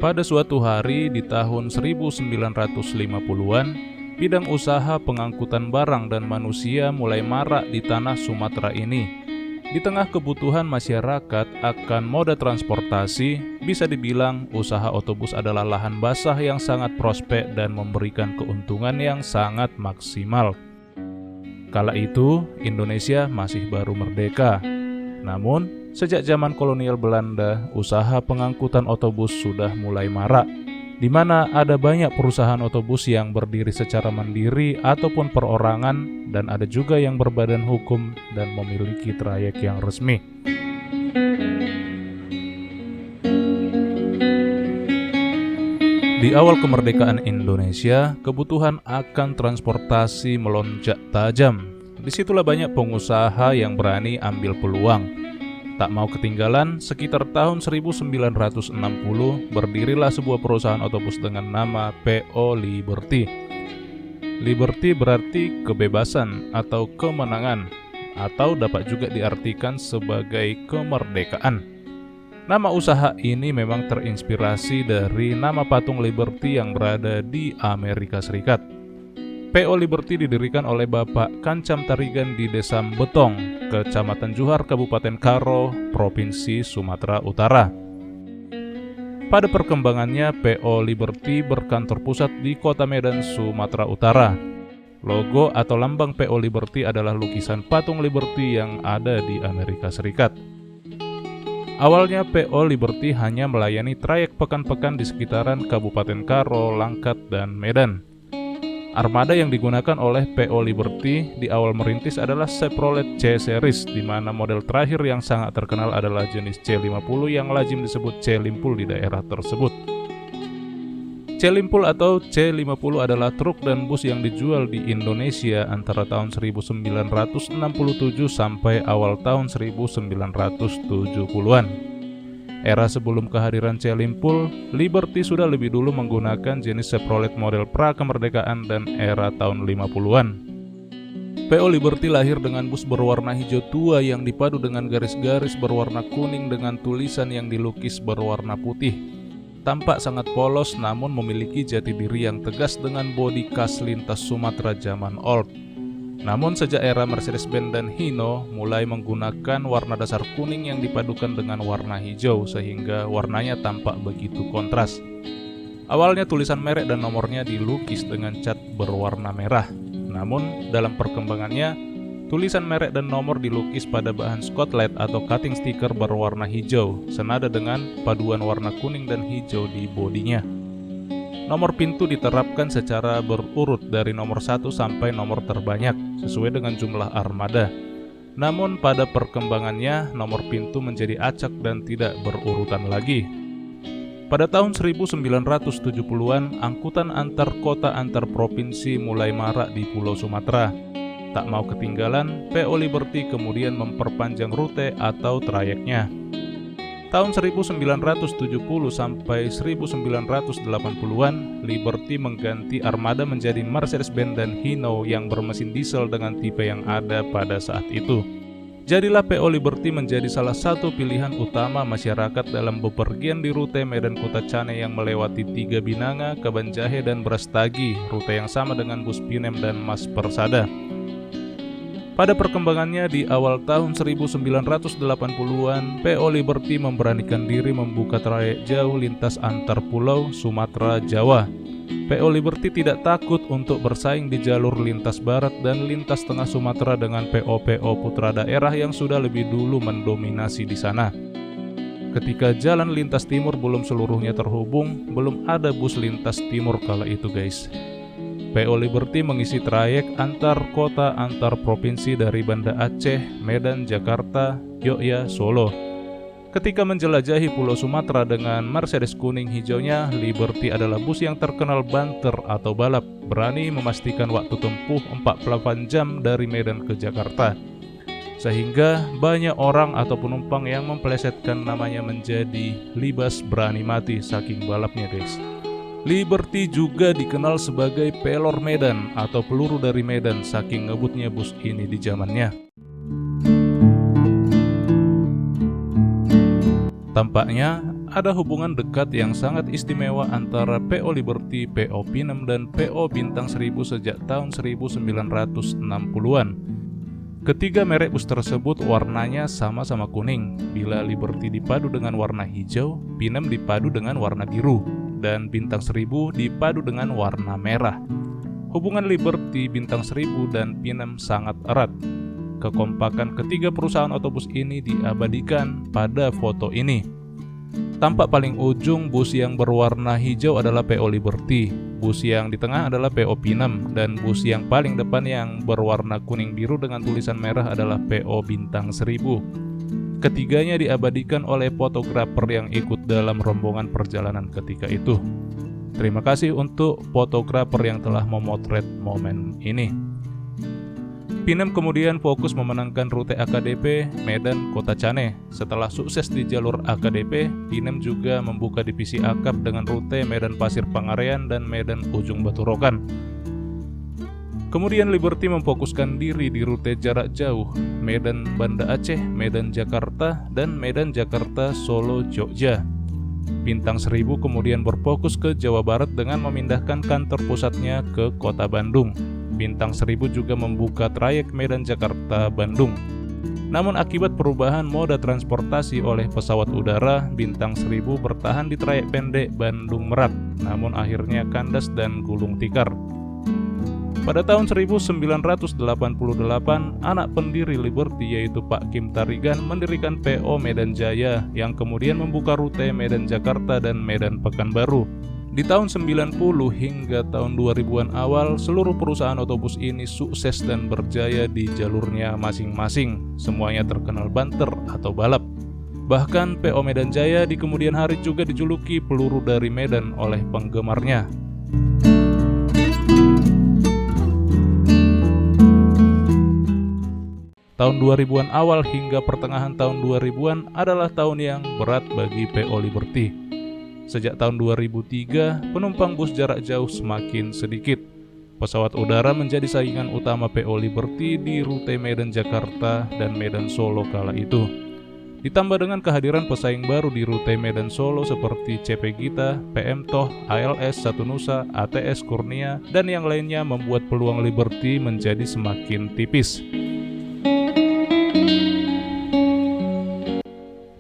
Pada suatu hari di tahun 1950-an, bidang usaha pengangkutan barang dan manusia mulai marak di tanah Sumatera ini. Di tengah kebutuhan masyarakat akan moda transportasi, bisa dibilang usaha otobus adalah lahan basah yang sangat prospek dan memberikan keuntungan yang sangat maksimal. Kala itu, Indonesia masih baru merdeka. Namun, sejak zaman kolonial Belanda, usaha pengangkutan otobus sudah mulai marak, di mana ada banyak perusahaan otobus yang berdiri secara mandiri ataupun perorangan, dan ada juga yang berbadan hukum dan memiliki trayek yang resmi. Di awal kemerdekaan Indonesia, kebutuhan akan transportasi melonjak tajam. Disitulah banyak pengusaha yang berani ambil peluang. Tak mau ketinggalan, sekitar tahun 1960 berdirilah sebuah perusahaan otobus dengan nama PO Liberty. Liberty berarti kebebasan atau kemenangan, atau dapat juga diartikan sebagai kemerdekaan. Nama usaha ini memang terinspirasi dari nama patung Liberty yang berada di Amerika Serikat. PO Liberty didirikan oleh Bapak Kancam Tarigan di Desa Betong, Kecamatan Johar, Kabupaten Karo, Provinsi Sumatera Utara. Pada perkembangannya, PO Liberty berkantor pusat di Kota Medan, Sumatera Utara. Logo atau lambang PO Liberty adalah lukisan patung Liberty yang ada di Amerika Serikat. Awalnya PO Liberty hanya melayani trayek pekan-pekan di sekitaran Kabupaten Karo, Langkat, dan Medan. Armada yang digunakan oleh PO Liberty di awal merintis adalah Chevrolet C-Series, di mana model terakhir yang sangat terkenal adalah jenis C50 yang lazim disebut C-Limpul di daerah tersebut. C-Limpul atau C50 adalah truk dan bus yang dijual di Indonesia antara tahun 1967 sampai awal tahun 1970-an. Era sebelum kehadiran C-Limpul, Liberty sudah lebih dulu menggunakan jenis Chevrolet model pra-kemerdekaan dan era tahun 50-an. PO Liberty lahir dengan bus berwarna hijau tua yang dipadu dengan garis-garis berwarna kuning dengan tulisan yang dilukis berwarna putih. Tampak sangat polos namun memiliki jati diri yang tegas dengan bodi khas lintas Sumatera zaman old. Namun sejak era Mercedes-Benz dan Hino mulai menggunakan warna dasar kuning yang dipadukan dengan warna hijau sehingga warnanya tampak begitu kontras. Awalnya tulisan merek dan nomornya dilukis dengan cat berwarna merah. Namun dalam perkembangannya, tulisan merek dan nomor dilukis pada bahan Scotland atau cutting sticker berwarna hijau, senada dengan paduan warna kuning dan hijau di bodinya. Nomor pintu diterapkan secara berurut dari nomor 1 sampai nomor terbanyak, sesuai dengan jumlah armada. Namun pada perkembangannya, nomor pintu menjadi acak dan tidak berurutan lagi. Pada tahun 1970-an, angkutan antar kota antar provinsi mulai marak di Pulau Sumatera. Tak mau ketinggalan, PO Liberty kemudian memperpanjang rute atau trayeknya. Tahun 1970 sampai 1980-an, Liberty mengganti armada menjadi Mercedes-Benz dan Hino yang bermesin diesel dengan tipe yang ada pada saat itu. Jadilah PO Liberty menjadi salah satu pilihan utama masyarakat dalam bepergian di rute Medan Kota Cane yang melewati Tiga Binanga, Kabanjahe, dan Brastagi, rute yang sama dengan bus Pinem dan Mas Persada. Pada perkembangannya di awal tahun 1980-an, PO Liberty memberanikan diri membuka trayek jauh lintas antar pulau Sumatera Jawa. PO Liberty tidak takut untuk bersaing di jalur lintas barat dan lintas tengah Sumatera dengan PO-PO putra daerah yang sudah lebih dulu mendominasi di sana. Ketika jalan lintas timur belum seluruhnya terhubung, belum ada bus lintas timur kala itu guys. PO Liberty mengisi trayek antar kota antar provinsi dari Banda Aceh, Medan, Jakarta, Yogyakarta, Solo. Ketika menjelajahi Pulau Sumatera dengan Mercedes kuning hijaunya, Liberty adalah bus yang terkenal banter atau balap, berani memastikan waktu tempuh 48 jam dari Medan ke Jakarta. Sehingga banyak orang atau penumpang yang mempelesetkan namanya menjadi Libas berani mati saking balapnya, guys. Liberty juga dikenal sebagai pelor Medan atau peluru dari Medan saking ngebutnya bus ini di zamannya. Tampaknya ada hubungan dekat yang sangat istimewa antara PO Liberty, PO Pinem, dan PO Bintang 1000 sejak tahun 1960-an. Ketiga merek bus tersebut warnanya sama-sama kuning. Bila Liberty dipadu dengan warna hijau, Pinem dipadu dengan warna biru, dan Bintang 1000 dipadu dengan warna merah. Hubungan Liberty, Bintang 1000, dan Pinem sangat erat. Kekompakan ketiga perusahaan otobus ini diabadikan pada foto ini. Tampak paling ujung bus yang berwarna hijau adalah PO Liberty, bus yang di tengah adalah PO Pinem, dan bus yang paling depan yang berwarna kuning biru dengan tulisan merah adalah PO Bintang 1000. Ketiganya diabadikan oleh fotografer yang ikut dalam rombongan perjalanan ketika itu. Terima kasih untuk fotografer yang telah memotret momen ini. Pinem kemudian fokus memenangkan rute AKDP Medan Kota Cane. Setelah sukses di jalur AKDP, Pinem juga membuka divisi akap dengan rute Medan Pasir Pangarean dan Medan Ujung Batu Rokan. Kemudian Liberty memfokuskan diri di rute jarak jauh Medan Banda Aceh, Medan Jakarta, dan Medan Jakarta Solo Jogja. Bintang 1000 kemudian berfokus ke Jawa Barat dengan memindahkan kantor pusatnya ke Kota Bandung. Bintang 1000 juga membuka trayek Medan Jakarta Bandung. Namun akibat perubahan moda transportasi oleh pesawat udara, Bintang 1000 bertahan di trayek pendek Bandung Merak, namun akhirnya kandas dan gulung tikar. Pada tahun 1988, anak pendiri Liberty yaitu Pak Kim Tarigan mendirikan PO Medan Jaya yang kemudian membuka rute Medan Jakarta dan Medan Pekanbaru. Di tahun 90 hingga tahun 2000-an awal, seluruh perusahaan otobus ini sukses dan berjaya di jalurnya masing-masing. Semuanya terkenal banter atau balap. Bahkan PO Medan Jaya di kemudian hari juga dijuluki peluru dari Medan oleh penggemarnya. Tahun 2000-an awal hingga pertengahan tahun 2000-an adalah tahun yang berat bagi PO Liberty. Sejak tahun 2003, penumpang bus jarak jauh semakin sedikit. Pesawat udara menjadi saingan utama PO Liberty di rute Medan Jakarta dan Medan Solo kala itu. Ditambah dengan kehadiran pesaing baru di rute Medan Solo seperti CP Gita, PM Toh, ALS Satu Nusa, ATS Kurnia, dan yang lainnya membuat peluang Liberty menjadi semakin tipis.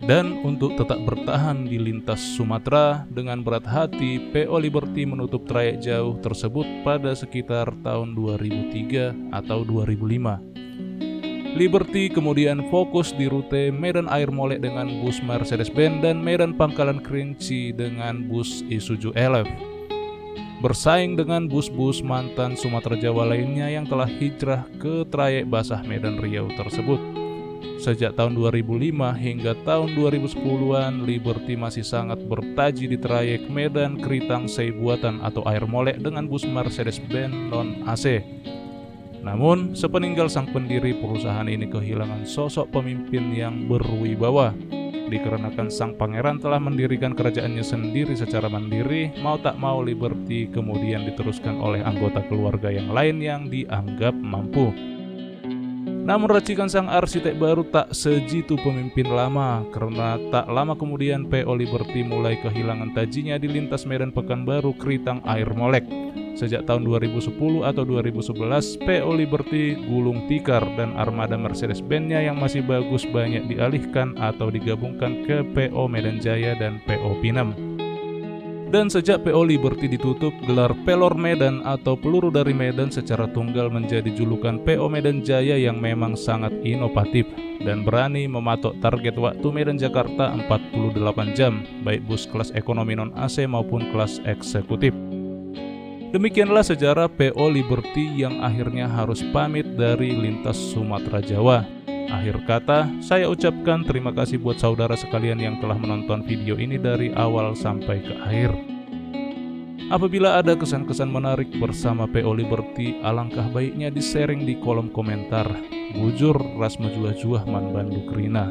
Dan untuk tetap bertahan di lintas Sumatera, dengan berat hati, PO Liberty menutup trayek jauh tersebut pada sekitar tahun 2003 atau 2005. Liberty kemudian fokus di rute Medan Air Molek dengan bus Mercedes-Benz dan Medan Pangkalan Kerinci dengan bus Isuzu Elef. Bersaing dengan bus-bus mantan Sumatera Jawa lainnya yang telah hijrah ke trayek basah Medan Riau tersebut. Sejak tahun 2005 hingga tahun 2010-an, Liberty masih sangat bertaji di trayek Medan Keritang Sei buatan atau Air Molek dengan bus Mercedes-Benz non-AC. Namun, sepeninggal sang pendiri, perusahaan ini kehilangan sosok pemimpin yang berwibawa. Dikarenakan sang pangeran telah mendirikan kerajaannya sendiri secara mandiri, mau tak mau Liberty kemudian diteruskan oleh anggota keluarga yang lain yang dianggap mampu. Namun racikan sang arsitek baru tak sejitu pemimpin lama, karena tak lama kemudian PO Liberty mulai kehilangan tajinya di lintas Medan Pekanbaru Keritang Air Molek. Sejak tahun 2010 atau 2011, PO Liberty gulung tikar dan armada Mercedes-Benz-nya yang masih bagus banyak dialihkan atau digabungkan ke PO Medan Jaya dan PO Pinem. Dan sejak PO Liberty ditutup, gelar Pelor Medan atau peluru dari Medan secara tunggal menjadi julukan PO Medan Jaya yang memang sangat inovatif dan berani mematok target waktu Medan Jakarta 48 jam, baik bus kelas ekonomi non-AC maupun kelas eksekutif. Demikianlah sejarah PO Liberty yang akhirnya harus pamit dari lintas Sumatera Jawa. Akhir kata, saya ucapkan terima kasih buat saudara sekalian yang telah menonton video ini dari awal sampai ke akhir. Apabila ada kesan-kesan menarik bersama PO Liberty, alangkah baiknya di-sharing di kolom komentar. Bujur ras mejuah-juah man banduk rina.